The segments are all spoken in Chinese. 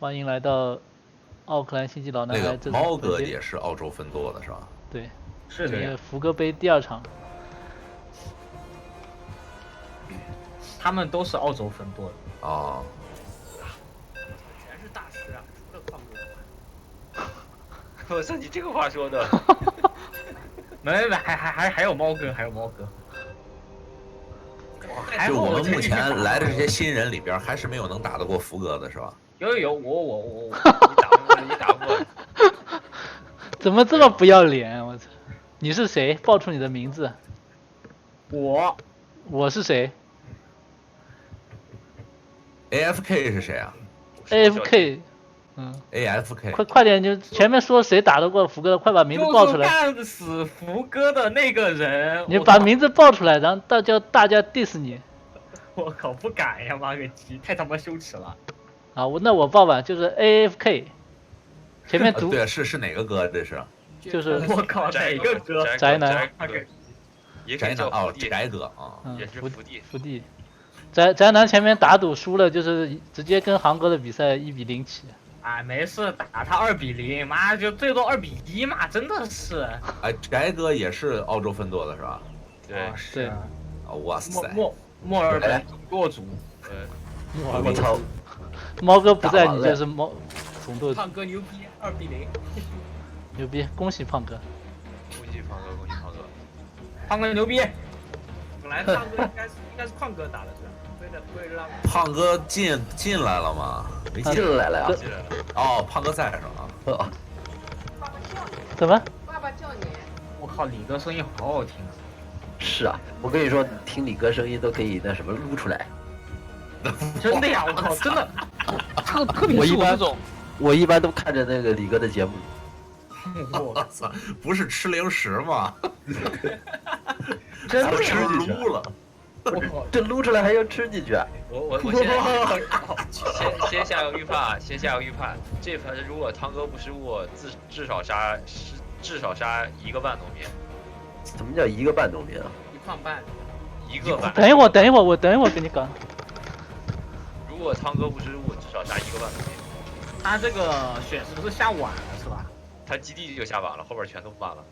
欢迎来到奥克兰星际老男那孩。个猫哥也是澳洲分舵的是吧？对，是的呀，福格杯第2场。他们都是澳洲分舵的。哦，全是大师啊，除了矿哥。我操，你这个话说的，没，还有猫哥，还有猫哥。还就好我们目前前几场来的这些新人里边，还是没有能打得过福哥的是吧？有你打不过，怎么这么不要脸？我操！你是谁？报出你的名字。我是谁 AFK 是谁啊？AFK。？AFK 快点，就前面说谁打得过福哥的，快把名字报出就是来。干死福哥的那个人。你把名字报出来，然后大家 diss 你。我靠，不敢呀，妈个鸡，太他妈羞耻了。啊，那我报吧，就是 AFK。前面读对，是哪个哥？这是就是我靠，哪个哥？宅男也可以叫哦，福地，宅哥啊。也是福地。福地。宅男前面打赌输了，就是直接跟航哥的比赛1-0起。哎，没事，打他2-0，妈就最多2-1嘛，真的是。哎，宅哥也是澳洲分舵的是吧？对，是啊。哇塞！墨尔本总舵主。我操！猫哥不在，你就是总舵主。胖哥牛逼，2-0。牛逼，恭喜胖哥！恭喜胖哥，恭喜胖哥！胖哥牛逼！本来胖哥应该是矿哥打的是吧？为了让胖哥进来了吗？没进来了呀！进来了。哦，胖哥在是吧？爸爸叫你，怎么？爸爸叫你。我靠，李哥声音好好听啊！是啊，我跟你说，听李哥声音都可以那什么撸出来。真的呀，我靠，真的，特别我一般是我这种，我一般都看着那个李哥的节目。我操，不是吃零食吗？真的吃呀，撸了。我靠，这撸出来还要吃进去？我先下个预判，这盘如果汤哥不失误，至少杀1个半农民。怎么叫1个半农民啊1矿半， 1个半。等一会儿，我等一会儿跟你讲。如果汤哥不失误，至少杀1个半农民。他这个选是不是下晚了是吧？他基地就下晚了，后边全都满了。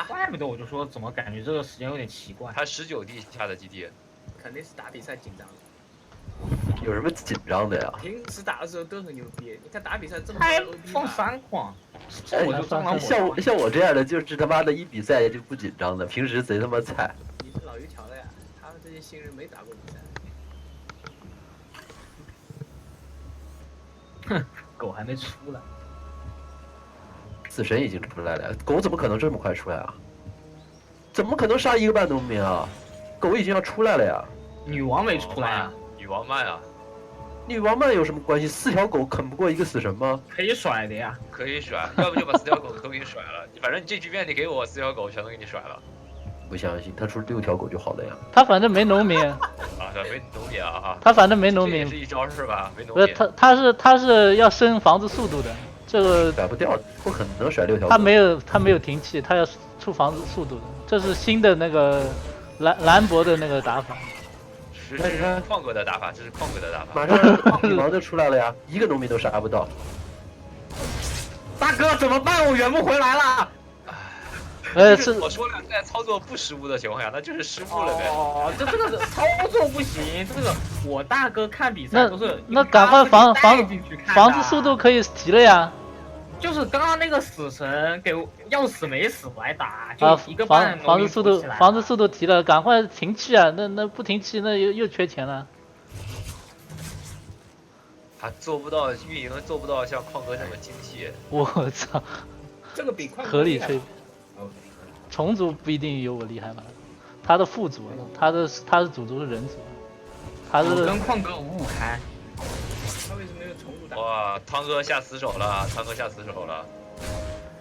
怪不得我就说怎么感觉这个时间有点奇怪。他19地下的基地，肯定是打比赛紧张。有什么紧张的呀？平时打的时候都很牛逼，你看打比赛这么还 OP 放嘛3矿，这哎我就蟑螂火。像我这样的，就是他妈的一比赛就不紧张的，平时贼他妈菜。你是老油条了呀，他们这些新人没打过比赛。哼，狗还没出来。死神已经出来了，狗怎么可能这么快出来啊？怎么可能杀1个半农民啊？狗已经要出来了呀！女王没出来啊？女王慢啊，女王们有什么关系？4条狗啃不过1个死神吗？可以甩的呀。可以甩，要不就把4条狗都给你甩了。反正你这局面你给我4条狗，全都给你甩了。不相信，他出6条狗就好了呀。他反正没农民。啊，没农民啊哈。他反正没农民。这也是一招是吧？没农不是民。他是要升房子速度的，这个甩不掉，不可能甩6条狗。他没有停气，他要出房子速度的，这是新的那个兰博的那个打法。是矿哥的打法，这是矿哥的打法。马上女王就出来了呀，1个农民都杀不到。大哥怎么办？我圆不回来了。是我说了，在操作不失误的情况下，那就是失误了呗。哦，这个操作不行，这个我大哥看比赛都是那赶快房子速度可以提了呀。就是刚刚那个死神给我要死没死我来打，就1个半房子速度提了，赶快停气啊！那不停气，那又缺钱了。他做不到运营，做不到像矿哥这么精细。我操，这个比矿哥合理吹。哦，虫族不一定有我厉害吧？他的副族，他是主族是人族，他是跟矿哥五五开。他为什么没有重组打？哇，汤哥下死手了，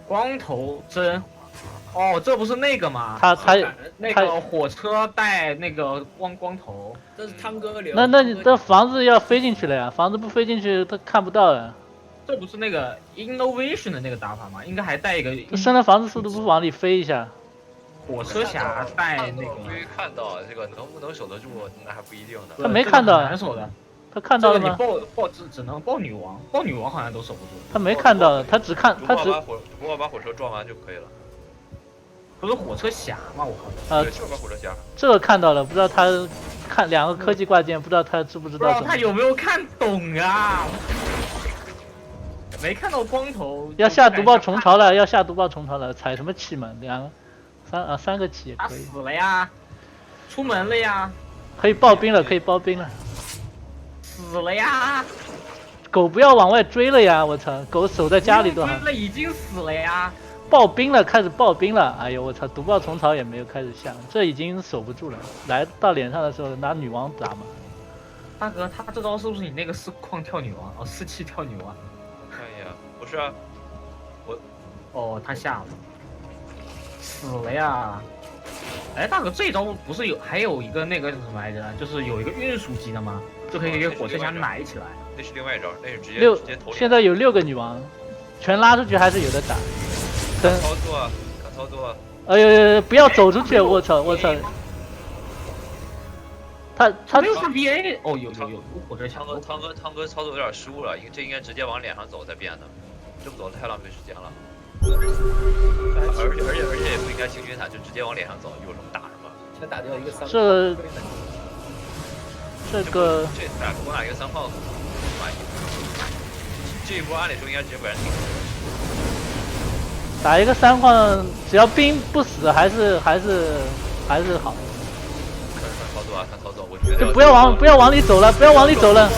光头针，哦，这不是那个吗？他那个火车带那个光头，这是汤哥流。那你这房子要飞进去了呀？房子不飞进去，他看不到呀。这不是那个 innovation 的那个打法吗？应该还带一个。这升了房子速度不往里飞一下？火车侠带那个。没看到这个能不能守得住，那还不一定呢。他没看到，难守的。他看到了吗？只能抱女王，抱女王好像都守不住。他没看到，他只看他只如果把火车撞完就可以了。不是火车侠吗？我靠！对，就是把火车侠。这个看到了，不知道他看2个科技挂件，不知道他知不知不知道道。他有没有看懂啊？没看到光头。要下毒爆虫巢了，要下毒爆虫巢了，踩什么气嘛？3个气也他可以。死了呀，出门了呀，可以刨冰了，可以刨冰了。死了呀！狗不要往外追了呀！我操，狗守在家里多好。那已经死了呀！刨冰了，开始刨冰了。哎呦我操，毒爆虫巢也没有开始下，这已经守不住了。来到脸上的时候拿女王打嘛。大哥，他这招是不是你那个4矿跳女王？哦，4气跳女王。看一眼，不是啊，哦，他下了，死了呀！哎，大哥，这一招不是还有一个那个是什么来着？就是有一个运输机的吗？就可以给火车侠埋起来。那是另外一招，那是直接投。现在有6个女王，全拉出去还是有的打。看操作，看操作。哎呦，不要走出去！我操！他没有看 BA 哦，有火车侠。汤哥操作有点失误了，这应该直接往脸上走再变的，这么走太浪费时间了。而且也不应该行军塔，就直接往脸上走，有什么打什么。先打掉一个3。这个我打一个3矿，满意。这一波按理说应该直接把人顶死。打一个3矿，只要兵不死还是好。看操作啊，看操作，我觉得。就不要往里走了，不要往里走了。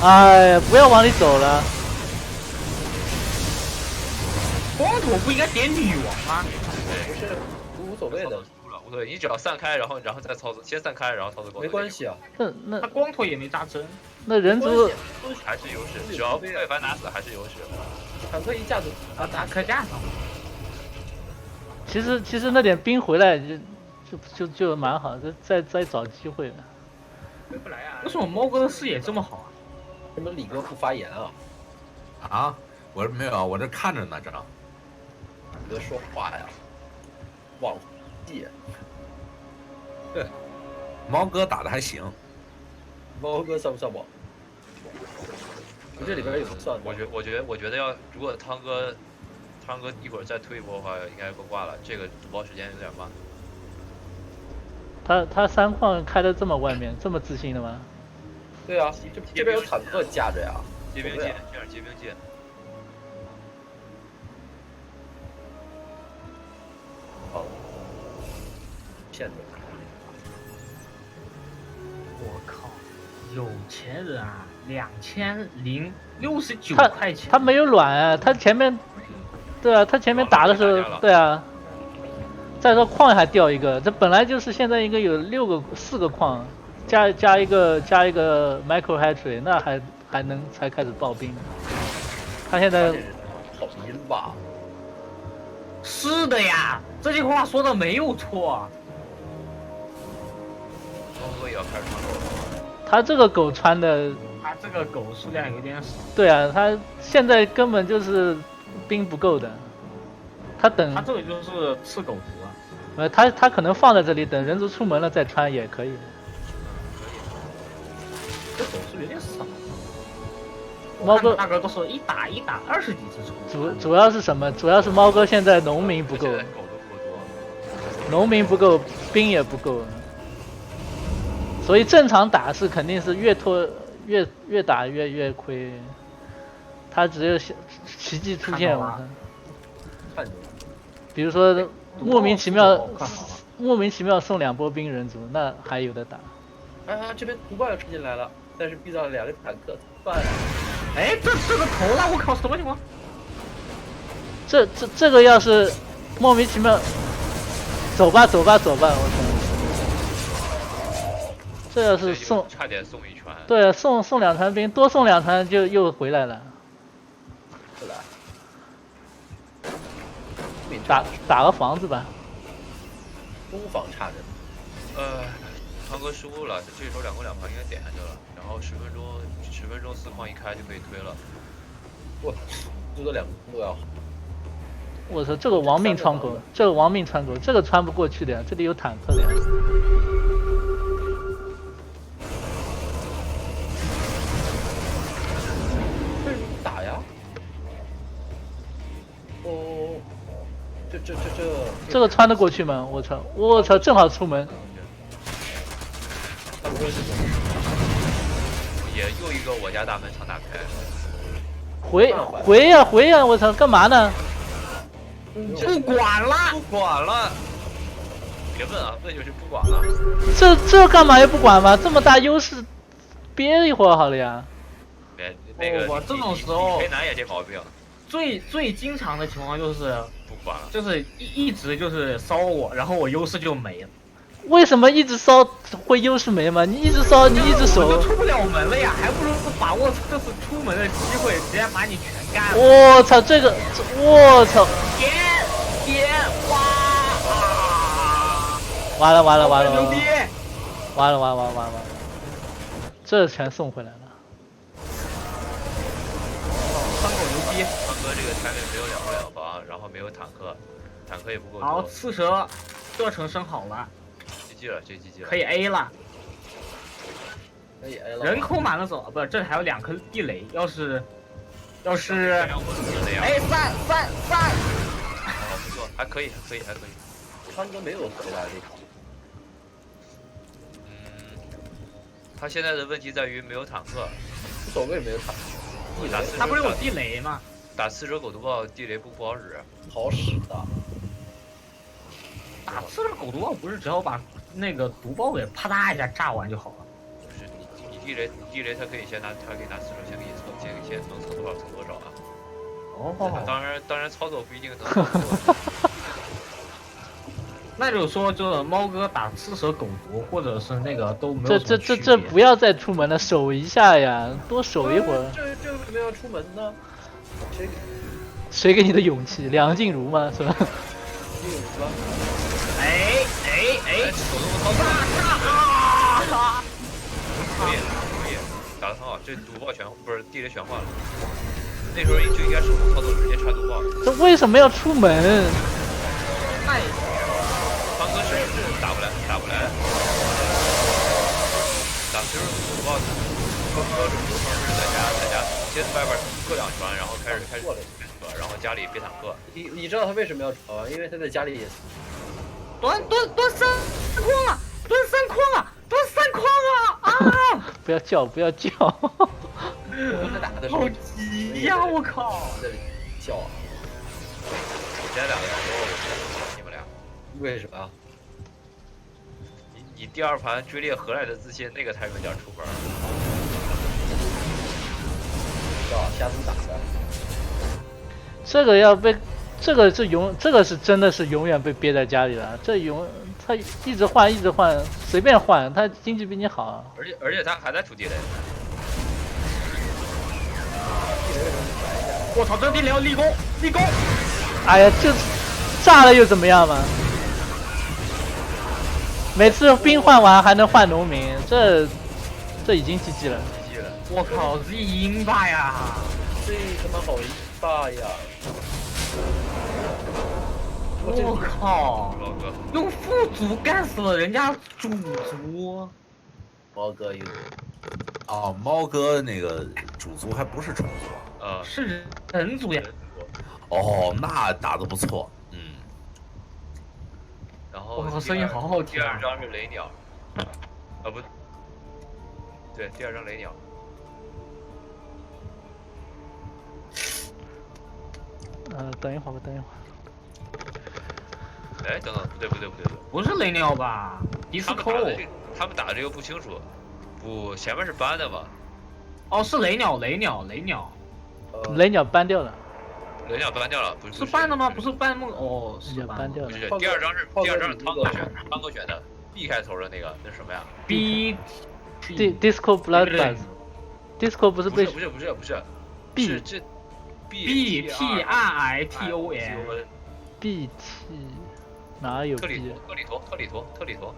哎呀，不要往里走了。光头不应该点女王吗？不是无所谓的，无所谓，你只要散开，然后再操作，先散开，然后操作。没关系啊。那他光头也没扎针。那人族还是优势，只要被凡打死还是优势。坦克一架子啊，打客架上。其实那点兵回来就蛮好，再找机会了。回不来啊！为什么猫哥的视野这么好啊？什么李哥不发言啊？啊，我没有，我这看着呢，这。李哥说话呀，忘记。对，猫哥打的还行。猫哥算不算网？你这里边有算？我觉得如果汤哥一会儿再推一波的话，应该够挂了。这个主爆时间有点慢。他3矿开的这么外面，这么自信的吗？对啊，这边有坦克架着呀。接兵舰，这样接兵舰。好，骗子。我靠，有钱人啊，2069块钱。他没有卵啊，他前面，对啊，他前面打的时候，对啊。再说矿还掉一个，这本来就是现在应该有4个矿，加一个 micro hatchery， 那才开始爆兵。他现在好阴吧？是的呀，这句话说的没有错。猫哥也要开始穿狗了。他这个狗穿的，他这个狗数量有点少。对啊，他现在根本就是兵不够的。他等他这个就是吃狗族啊。他可能放在这里等人族出门了再穿也可以。这狗数有点少。猫哥大哥都是一打20几次出。主要是什么？主要是猫哥现在农民不够，狗都不多，农民不够，兵也不够，所以正常打是肯定是越打越亏。他只有奇迹出现嘛，比如说莫名其妙送2波兵人族，那还有的打。啊，这边毒爆要冲进来了，但是遇到了2个坦克，办了。哎，这个头了，我靠，什么情况？这个要是莫名其妙，走吧，我操！这要是送，差点送一船。对，送2船兵，多送2船就又回来了。是的。打个房子吧。攻防差着。汤哥失误了，这时候2攻2防应该点下去了，然后10分钟4矿一开就可以推了。哇，最多2攻都要。我操，这个亡命窗口，这个穿不过去的呀，这里有坦克的呀。这这个穿得过去吗？我操，正好出门。他不会是什么？也又一个我家大门常打开。回呀！我操，干嘛呢？不管了，不管了，别问啊，问就是不管了。这干嘛也不管吗？这么大优势，憋一会儿好了呀。别那个我这种时候黑男也这毛病，最经常的情况就是不管了。就是一直就是烧我，然后我优势就没了。为什么一直烧会优势没吗？你一直烧，你一直我就守，出不了门了呀，还不如把握这次出门的机会，直接把你全干了。我操，我操，别哇！完了完了完了牛逼！完了，这全送回来了。三狗牛逼！川哥这个台面没有2个2房，然后没有坦克，坦克也不够好，多。刺蛇射程升好了， GG 了，这 GG 了。可以 A 了。可以 A 了。人口满了走，不是，这还有2颗地雷，要是我是那样。哎散，哦，不错，还可以。川哥没有回来这场。他现在的问题在于没有坦克，无所谓，没有塔，他不是有地雷吗？打刺蛇狗毒炮地雷不好使。好使的。打刺蛇狗毒炮不是只要把那个毒爆给啪嗒一下炸完就好了？不是你地雷，他可以拿刺蛇先给你测，先能测多少测多少啊。哦，当然操作不一定能测多。那就是说，就是猫哥打刺蛇狗毒，或者是那个都没有什么区别这不要再出门了，守一下呀，多守一会儿。这为什么要出门呢？谁给你的勇气？梁静茹吗？是吧？哎，手动操作可以，打得很好，这毒爆不是地雷全换了。那时候就应该手动操作直接插毒爆。这为什么要出门？方哥是打不来，打刺蛇毒爆，方哥是在家先外边各2船，然后开始然后家里别坦克。你知道他为什么要传吗？因为他在家里也端三框啊，端三框啊！不要叫！他打的时候好急呀！我靠！在叫啊。现在2个人都你们俩。为什么啊？你第2盘追猎何来的自信，那个才有点出门。瞎子打的。这个要被，这个是真的是永远被憋在家里了。他一直换，随便换，他经济比你好。而且他还在出地雷。我操，这地雷要立功！哎呀，这炸了又怎么样嘛？每次兵换完还能换农民，这已经 GG 了。我靠，这赢吧呀！这他妈好一霸呀！我靠！老哥，用副族干死了人家主族。猫哥有。哦，猫哥那个主族还不是虫族。是人族呀。哦，那打得不错。然后我靠，声音好好第听啊！ 2张是雷鸟，不对，第2张雷鸟。等一会儿。哎，等，不对，不是雷鸟吧？迪斯科。他们打的这个不清楚，不，前面是搬的吧？哦，是雷鸟。雷鸟搬掉了。雷鸟搬掉了，不是搬的吗？不是搬梦哦，是搬掉了。不是，第二张是汤哥选的 ，B 开头的那个，那是什么呀 ？Disco Bloodbath。Disco 不是被不是 B 是这 B T R I T O N B T 哪有 B？ 特里陀。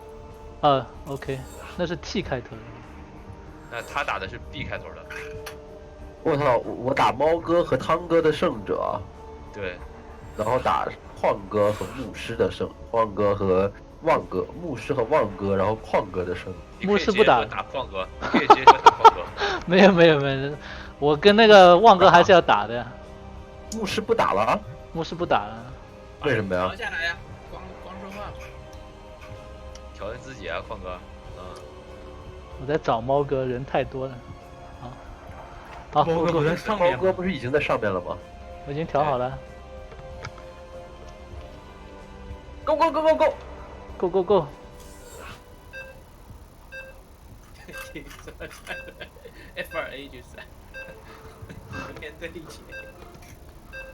OK， 那是 T 开头的。那他打的是 B 开头的。我操！我打猫哥和汤哥的胜者，对，然后打矿哥和牧师的胜，矿哥和旺哥，牧师和旺哥，然后矿哥的胜。牧师不打矿哥，可以直接打矿哥。没有，我跟那个旺哥还是要打的呀。牧师不打了？牧师不打了。为什么呀调？下来呀，光说话。调整自己啊，矿哥。我在找猫哥，人太多了。好，猫哥不在上猫面吗？哥不是已经在上面了吗？我已经调好了 Go go go go go！ ，Go Go Go！ F2A 就是，面对一起。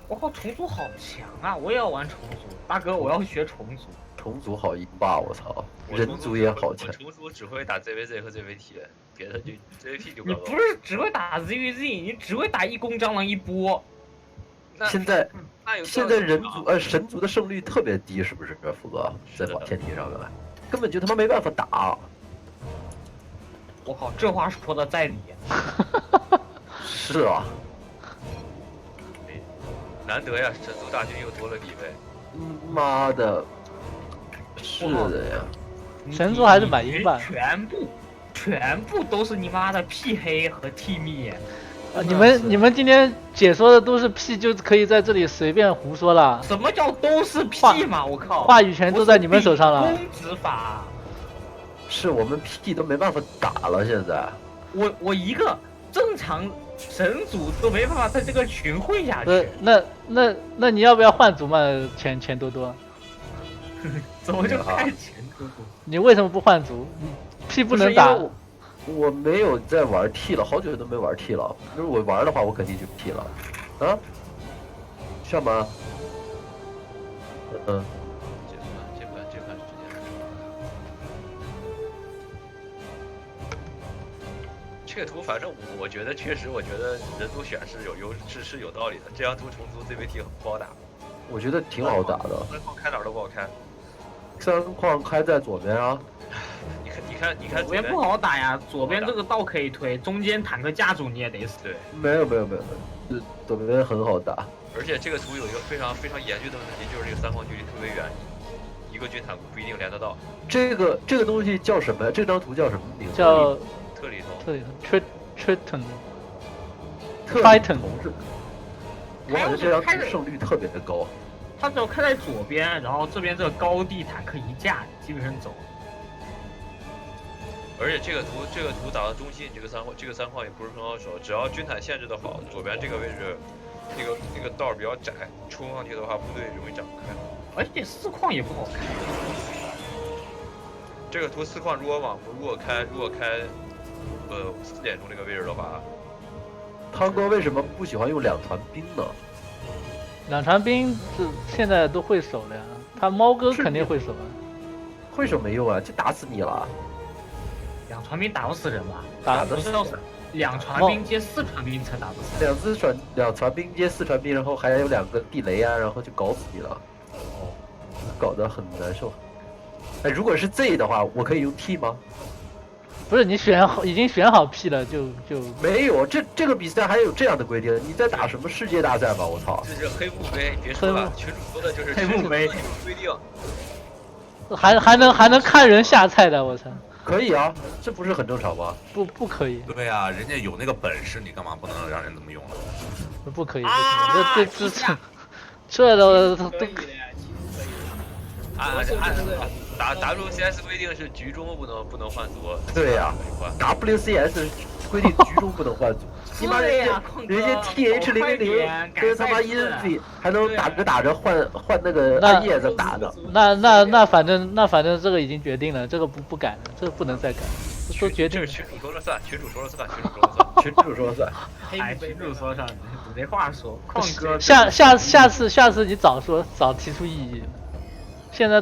我靠，重组好强啊！我也要玩重组，大哥，我要学重组。重组好硬霸，我操！我人族也好强我。重组只会打 ZVZ 和 ZVT，别的就 ZVT 就你搞不是只会打 ZVZ，你只会打一攻蟑螂一波。现在那有现在人族神族的胜率特别低，是不是，福哥？在是的天梯上面，根本就他妈没办法打。我靠，这话说的在理。是啊，难得呀，神族大军又多了几位。妈的，是的呀。神族还是蛮硬吧？全部都是你妈的 P 黑和 T 蜜。你们今天解说的都是屁，就可以在这里随便胡说了。什么叫都是 P 嘛？我靠，话语权都在你们手上了。公执法。是我们 P 都没办法打了，现在。我一个正常神族都没办法在这个群混下去。那你要不要换族嘛？钱多多，怎么就开钱多多？你为什么不换族？你 P 不能打。我没有在玩 T 了，好久都没玩 T 了。如果我玩的话，我肯定就 T 了。啊？上吗？嗯。这盘是直接。这个图反正我觉得确实，我觉得人族选是有道理的。这张图重组 ZVT 不好打。我觉得挺好打的。三矿开哪儿都不好开。三矿开在左边啊。你看左边不好打呀，左边这个道可以推，中间坦克架住你也得死。对，没有，左边很好打。而且这个图有一个非常严峻的问题，就是这个三矿距离特别远，一个军坦库不一定连得到。这个东西叫什么？这张图叫什么名字？叫特里通 Triton。Titan 是。我感觉这张图胜率特别的高。他只要开在左边，然后这边这个高地坦克一架，基本上走。而且这个图打到中心，这个三矿也不是很好守，只要军坦限制的好，左边这个位置，那个道比较窄，冲上去的话，部队容易展不开。而且四矿也不好开。这个图四矿如果开4点钟这个位置的话，汤哥为什么不喜欢用两团兵呢？两团兵现在都会守了呀，他猫哥肯定会守啊。会守没用啊，就打死你了。两船兵打不死人吧？打不是要两船兵接4船兵才打不死。两船兵接4船兵，然后还有2个地雷啊，然后就搞死你了。搞得很难受。哎，如果是 Z 的话，我可以用 T 吗？不是，你已经选好 P 了，就没有。这个比赛还有这样的规定？你在打什么世界大赛吗？我操！这是黑幕杯，别说了，群主说的就是黑幕杯规定。还能看人下菜的，我操！可以啊，这不是很正常吗？不可以。对啊，人家有那个本事，你干嘛不能让人这么用呢？不可以，这都可以的呀，其实可以的。打 WCS 规定是局中不能换族。对呀，WCS 规定局中不能换族。你妈人家 TH00跟他妈 INFI 还能打着换那个暗夜在打的。那反正这个已经决定了，这个不改了，这个不能再改，都决定了。群主说了算。群主说了算。哎，群主说上，没话说。矿哥，下次你早说，早提出异议。现在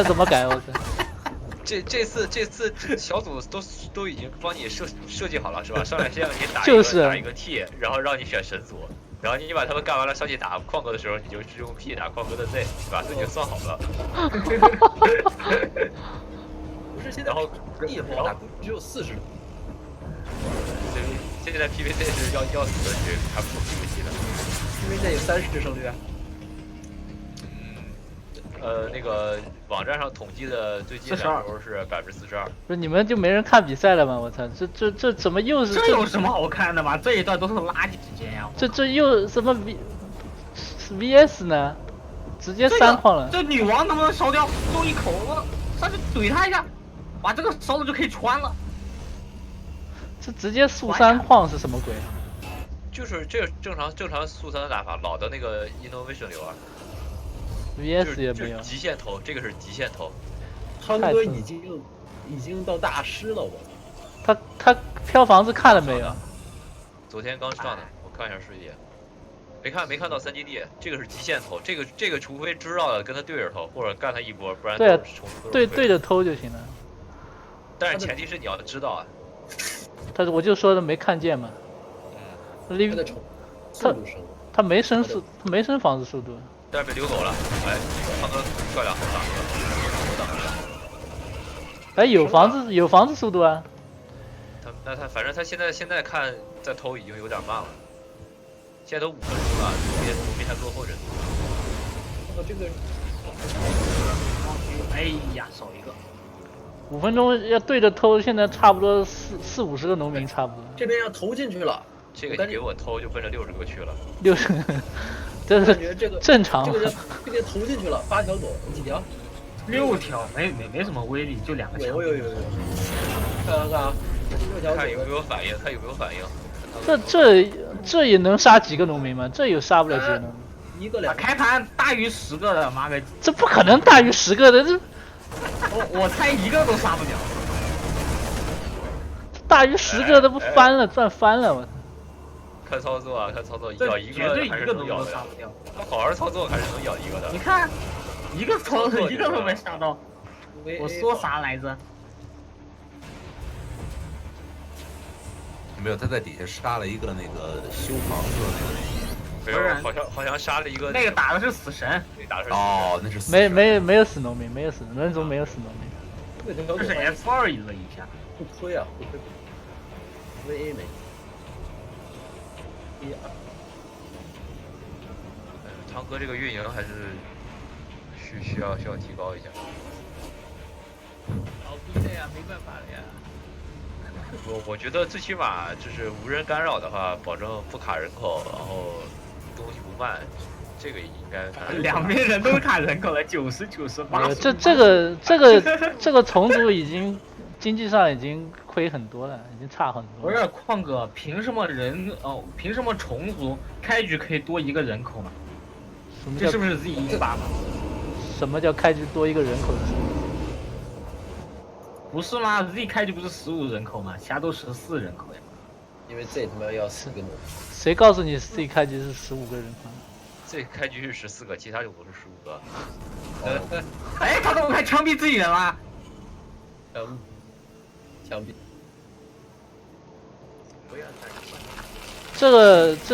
怎么改？我操！这次小组都已经帮你设计好了是吧？上来先让你打一个 T， 然后让你选神族，然后你把他们干完了，上去打矿哥的时候，你就用 P 打矿哥的 Z， 是吧？这已经算好了。不是现在地方打只有40。现在 PVC 是要死的，是还不够 PVC 的。PVC 有30%胜率啊。那个网站上统计的最近2周是42%。不是你们就没人看比赛了吗？我操，这怎么又是？这有什么好看的吗？这一段都是垃圾时间呀！这又什么 VS 呢？直接3矿了。这女王能不能烧掉？中一口，我上去怼他一下，把这个烧了就可以穿了。这直接速3矿是什么鬼？就是这正常速3的打法，老的那个 innovation 流啊。 VS 也没有，极限投，这个是极限投。汤哥已经到大师了，我。他飘房子看了没有？昨天刚上的，我看一下视野，没看到3基地，这个是极限投，这个除非知道了跟他对着投，或者干他一波，不然对啊都是重复对着偷就行了。但是前提是你要知道啊。我就说的没看见嘛。他的速度升了。他没升房子速度。 但是被溜走了，哎，胖哥漂亮，挡住了。哎，有房子速度啊。他反正他现在看在偷已经有点慢了，现在都5分钟了，农民还落后人。这个，哎呀，少一个。 5分钟要对着偷，现在差不多40-50个农民差不多。这边要投进去了。这个你给我偷就奔着60个去了。60，这是正常。这个投进去了，8条走，几条？6条，没什么威力，就2个枪。有，看啊，6条。看有没有反应，看有没有反应。这也能杀几个农民吗？这也杀不了几个农民。1个2个。开盘大于10个的，妈个！这不可能大于10个的，这。我猜1个都杀不了。大于10个都不翻了，赚翻了我。 看操作啊，看操作，咬一个还是能咬的。好好操作还是能咬一个的。你看，一个都没杀到。我说啥来着？没有，他在底下杀了一个那个修房子的那个。没有，好像杀了一个。那个打的是死神。哦，那是死神。没有死农民，没有死人族，没有死农民。这是 F2了一下。不亏啊，不亏。VA 没。 汤哥这个运营还是需要提高一下。老逼的呀，没办法了呀。我觉得最起码就是无人干扰的话，保证不卡人口，然后东西不慢，这个应该。两边人都卡人口了，90、98。这个重组已经经济上已经亏很多了，已经差很多。不是矿哥，凭什么凭什么虫族开局可以多1个人口呢？这是不是 Z18嘛？什么叫开局多1个人口？不是吗 ？Z 开局不是15人口吗？其他都14人口呀。因为这他妈要4个农。谁告诉你 Z 开局是15个人口？Z 开局是14个，其他种族是15个。哎，他怎么还枪毙自己人了？枪毙。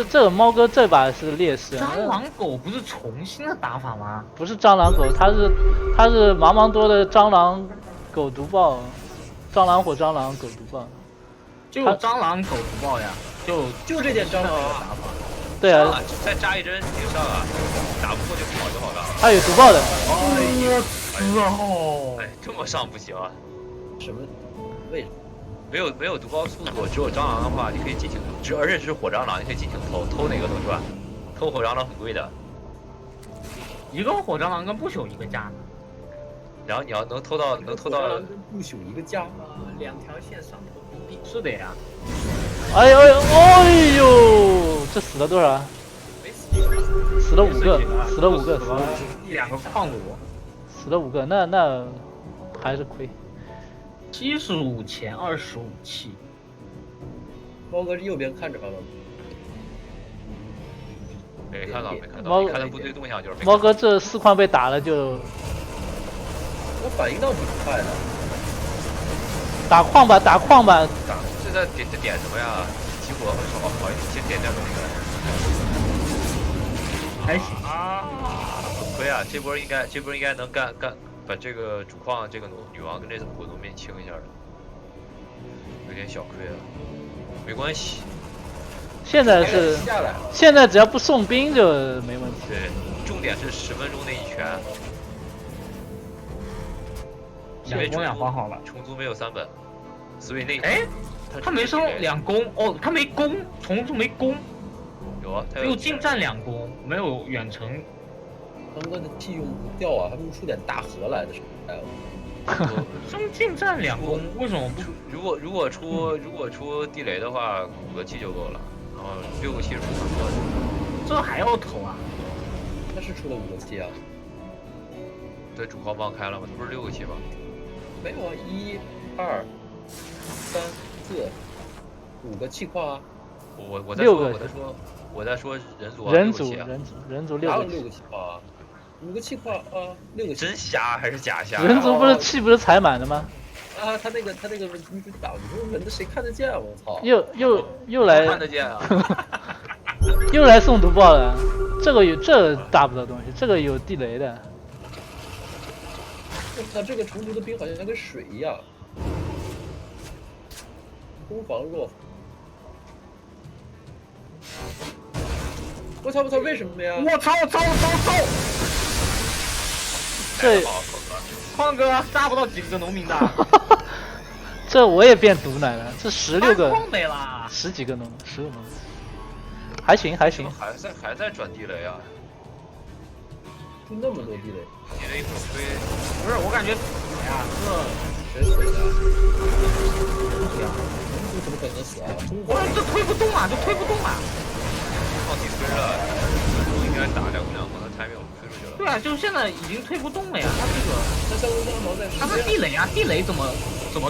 这个猫哥这把是劣势。蟑螂狗不是重新的打法吗？不是蟑螂狗，它是茫茫多的蟑螂狗毒爆，蟑螂火蟑螂狗毒爆。就蟑螂狗毒爆呀，就这件蟑螂的打法。对啊。再扎一针顶上啊，打不过就跑就好了。它有毒爆的。哎，这么上不行啊？什么？为什么？没有毒爆速度，只有蟑螂的话，你可以尽情，而且是火蟑螂，你可以尽情偷哪个都赚，偷火蟑螂很贵的。一个火蟑螂跟不朽一个价呢。然后你要能偷到跟不朽一个价2条线上头比例。是的呀。哎呦，这死了多少？死了5个，死了5个，死了2个矿主，死了5个，那还是亏。75钱25气。猫哥右边看着了吗？没看到。你看他部队动向就是。猫哥这4矿被打了就。我反应倒挺快的。打矿吧。这在点什么呀？激活好先点那个。还行啊。亏啊！这波应该能干。把这个主矿这个女王跟这火农民清一下的，有点小亏了，没关系。现在只要不送兵就没问题。对，重点是10分钟那一拳。因为2攻2花好了，虫族没有3本，所以那他没收2攻哦，他没攻，虫族没攻。有啊，他有近战2攻，没有远程。刚刚的 T 用不掉啊，还不如出点大河来的时候。中近战2攻，为什么不？如果出地雷的话，5个气就够了，然后6个气是不可能的。这还要投啊？他是出了5个气啊？对，主矿棒开了吗？不是6个气吗？没有啊，1、2、3、4、5个气矿啊。我在说人族啊，人族族哪有6 6个气矿啊？5个气矿啊，6个气。真瞎还是假瞎？人族不是气不是踩满了吗？啊，他那个你不挡住人的，谁看得见啊？我操！又来看得见啊！又来送毒爆了，这大不了东西，这个有地雷的。我操，这个虫族的兵好像跟水一样，攻防弱。我操！为什么呀？我操！这矿哥杀不到几个农民的，这我也变毒奶了，这16个矿没了，10几个农，10个农，还行。还在转地雷啊！出那么多地雷，地雷一会儿推，不是我感觉死呀，谁死的？人族怎么可能死啊？这推不动啊，放地推了，人族应该打2攻，他还没有推出去了。对啊，就是现在已经推不动了呀，他这个那3攻3毛在他是地雷啊，地雷怎么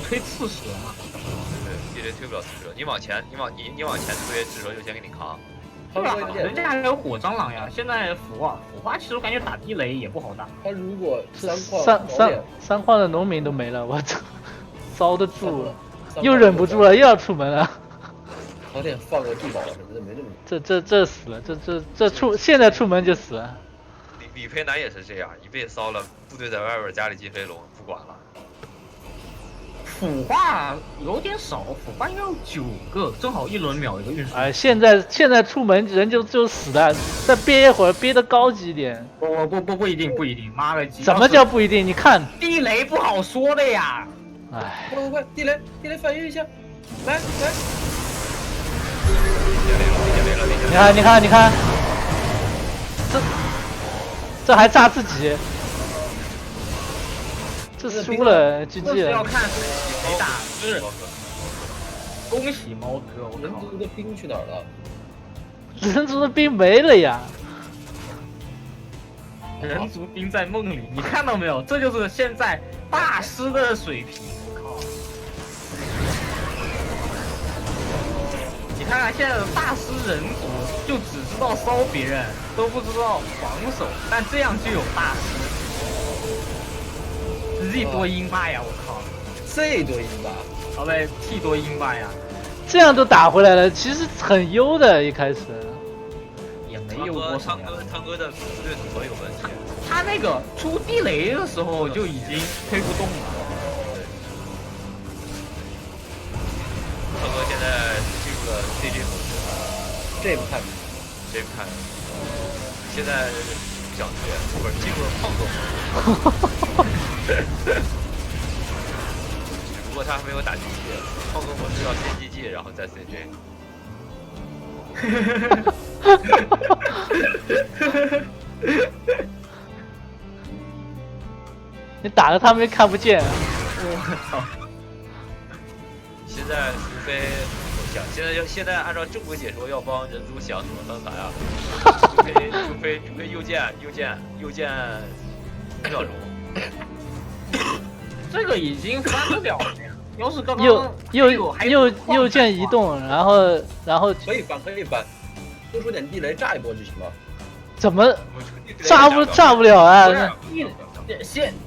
推刺蛇嘛？对，地雷推不了刺蛇，你往前推，刺蛇就先给你扛。对啊，人家还有火蟑螂呀，现在腐化其实我感觉打地雷也不好打。他如果三矿的农民都没了，我操，遭得住了，又忍不住了，又要出门了。早点放个地堡什么的，没那么。这死了，现在出门就死了。李培南也是这样，一被骚了，部队在外边家里进飞龙，不管了。腐化有点少，腐化要9个，正好1轮秒一个运输。哎，现在出门人就死的，再憋一会儿，憋得高级一点。不一定，妈个鸡！怎么叫不一定？你看地雷不好说的呀。哎，快，地雷反应一下，来。你看，这还炸自己，这输了 GG 了。要看谁打，是恭喜猫哥，我人族的兵去哪儿了？人族的兵没了呀。人族兵在梦里，你看到没有？这就是现在大师的水平。我靠！你看看现在的大师人族，就只知道烧别人，都不知道防守，但这样就有大师。Z 多英霸呀！我靠 ，Z 多英霸，好呗 ，T 多英霸呀！这样都打回来了，其实很优的，一开始也没有多少呀。汤哥的部队组合有问题。他那个出地雷的时候就已经推不动了。汤哥现在进入了 CJ 模式，这不看，现在想对，不是进入了矿哥模式。只不过他还没有打机器，矿哥模式要先机器，然后再 CJ。你打了他们看不见。我操！现在除非想，现在按照正规解说要帮人族想怎么翻盘啊？除非右键1秒钟。这个已经翻得了了呀！要是刚刚右键移动，然后可以翻，多出点地雷炸一波就行了。怎么炸不了啊？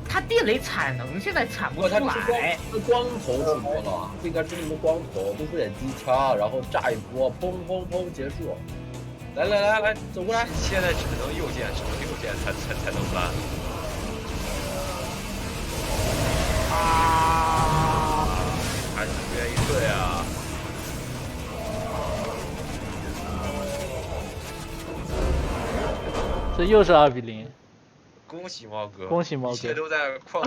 他地雷产能现在产不出来，他光头出多了，不应该出那么光头，多出点机枪，然后炸一波，砰结束。来，走过来。现在只能右键才能翻。还是不愿意退啊！这又是2比0。恭喜猫哥！恭喜猫哥！一切都在矿。